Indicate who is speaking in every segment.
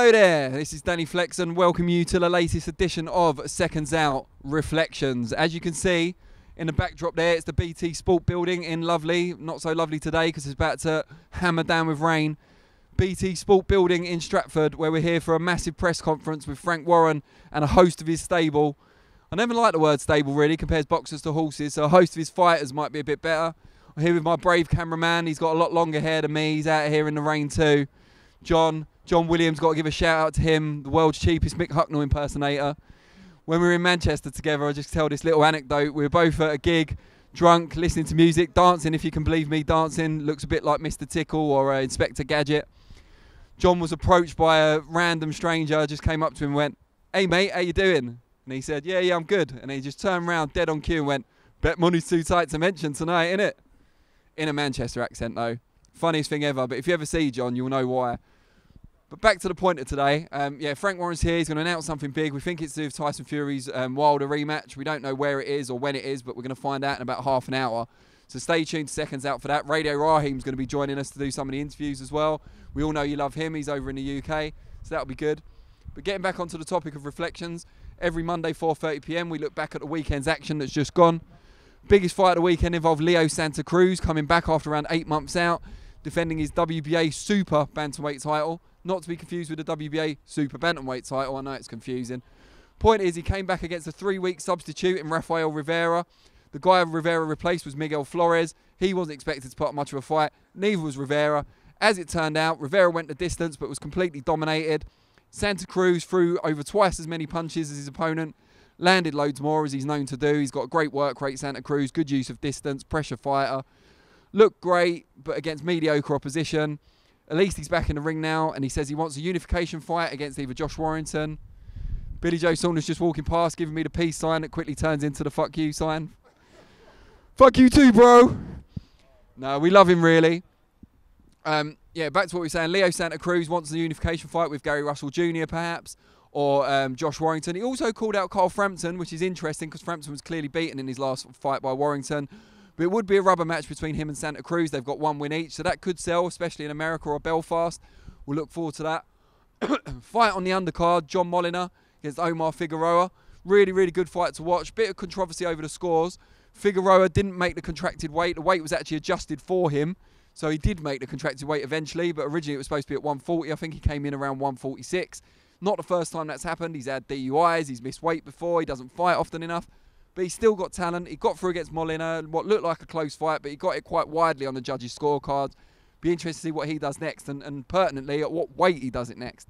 Speaker 1: Hello there, this is Danny Flexen. Welcome you to the latest edition of SecondsOut ReFLEXions. As you can see in the backdrop there, it's the BT Sport Building in lovely, not so lovely today because it's about to hammer down with rain. BT Sport Building in Stratford, where we're here for a massive press conference with Frank Warren and a host of his stable. I never like the word stable really, compares boxers to horses, so a host of his fighters might be a bit better. I'm here with my brave cameraman. He's got a lot longer hair than me. He's out here in the rain too. John Williams, got to give a shout out to him, the world's cheapest Mick Hucknall impersonator. When we were in Manchester together, I just tell this little anecdote. We were both at a gig, drunk, listening to music, dancing, if you can believe me, dancing. Looks a bit like Mr. Tickle or Inspector Gadget. John was approached by a random stranger, just came up to him and went, "Hey mate, how you doing?" And he said, yeah, I'm good. And he just turned around dead on cue and went, "Bet money's too tight to mention tonight, innit?" In a Manchester accent though. Funniest thing ever, but if you ever see John, you'll know why. But back to the point of today. Yeah, Frank Warren's here. He's going to announce something big. We think it's to do with Tyson Fury's Wilder rematch. We don't know where it is or when it is, but we're going to find out in about half an hour. So stay tuned to Seconds Out for that. Radio Raheem's going to be joining us to do some of the interviews as well. We all know you love him. He's over in the UK, so that'll be good. But getting back onto the topic of ReFLEXions, every Monday 4:30 PM we look back at the weekend's action that's just gone. Biggest fight of the weekend involved Leo Santa Cruz coming back after around 8 months out, defending his WBA Super Bantamweight title. Not to be confused with the WBA Super Bantamweight title. I know it's confusing. Point is, he came back against a 3-week substitute in Rafael Rivera. The guy Rivera replaced was Miguel Flores. He wasn't expected to put up much of a fight. Neither was Rivera. As it turned out, Rivera went the distance but was completely dominated. Santa Cruz threw over twice as many punches as his opponent. Landed loads more, as he's known to do. He's got a great work rate, Santa Cruz. Good use of distance, pressure fighter. Looked great, but against mediocre opposition. At least he's back in the ring now, and he says he wants a unification fight against either Josh Warrington. Billy Joe Saunders just walking past, giving me the peace sign that quickly turns into the fuck you sign. Fuck you too, bro. No, we love him really. Yeah, back to what we were saying. Leo Santa Cruz wants a unification fight with Gary Russell Jr. perhaps, or Josh Warrington. He also called out Carl Frampton, which is interesting because Frampton was clearly beaten in his last fight by Warrington. But it would be a rubber match between him and Santa Cruz. They've got 1 win each, so that could sell, especially in America or Belfast. We'll look forward to that. Fight on the undercard, John Molina against Omar Figueroa. Really, really good fight to watch. Bit of controversy over the scores. Figueroa didn't make the contracted weight. The weight was actually adjusted for him, so he did make the contracted weight eventually, but originally it was supposed to be at 140. I think he came in around 146. Not the first time that's happened. He's had DUIs, he's missed weight before, he doesn't fight often enough. But he's still got talent. He got through against Molina, what looked like a close fight, but he got it quite widely on the judges' scorecards. Be interested to see what he does next, and pertinently, at what weight he does it next.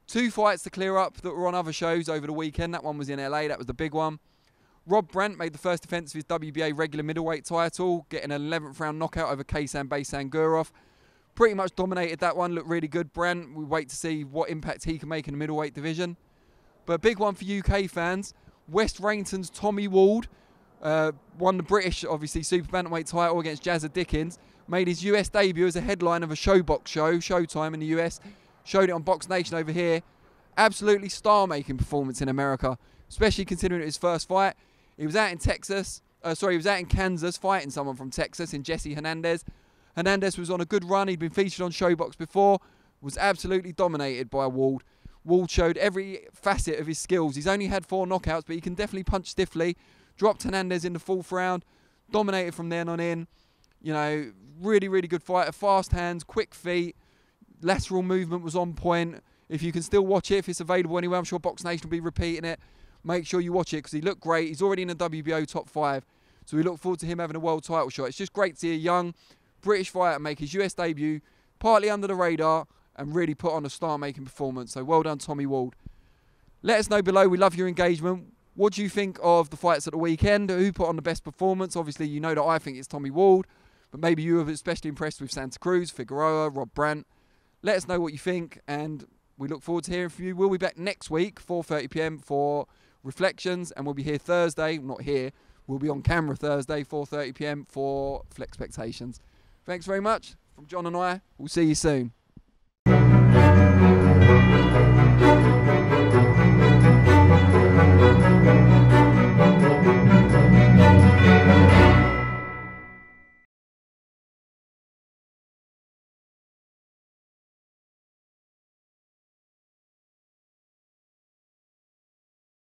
Speaker 1: 2 fights to clear up that were on other shows over the weekend. That one was in LA, that was the big one. Rob Brandt made the first defence of his WBA regular middleweight title, getting an 11th round knockout over Kaysan Baysangurov. Pretty much dominated that one, looked really good. Brandt, we wait to see what impact he can make in the middleweight division. But a big one for UK fans. West Rainton's Tommy Ward won the British, obviously, Super Bantamweight title against Jazza Dickens. Made his US debut as a headline of a Showbox show, Showtime in the US. Showed it on Box Nation over here. Absolutely star-making performance in America, especially considering it was his first fight. He was out in he was out in Kansas fighting someone from Texas in Jesse Hernandez. Hernandez was on a good run. He'd been featured on Showbox before. Was absolutely dominated by Ward. Ward showed every facet of his skills. He's only had 4 knockouts, but he can definitely punch stiffly. Dropped Hernandez in the 4th round. Dominated from then on in. You know, really, really good fighter. Fast hands, quick feet. Lateral movement was on point. If you can still watch it, if it's available anywhere, I'm sure Box Nation will be repeating it. Make sure you watch it because he looked great. He's already in the WBO top 5. So we look forward to him having a world title shot. It's just great to see a young British fighter make his US debut, partly under the radar, and really put on a star-making performance. So well done, Tommy Ward. Let us know below. We love your engagement. What do you think of the fights at the weekend? Who put on the best performance? Obviously, you know that I think it's Tommy Ward, but maybe you were especially impressed with Santa Cruz, Figueroa, Rob Brandt. Let us know what you think, and we look forward to hearing from you. We'll be back next week, 4:30 PM for ReFLEXions, and we'll be here Thursday. Not here. We'll be on camera Thursday, 4:30 PM for FlexPectations. Thanks very much. From John and I, we'll see you soon.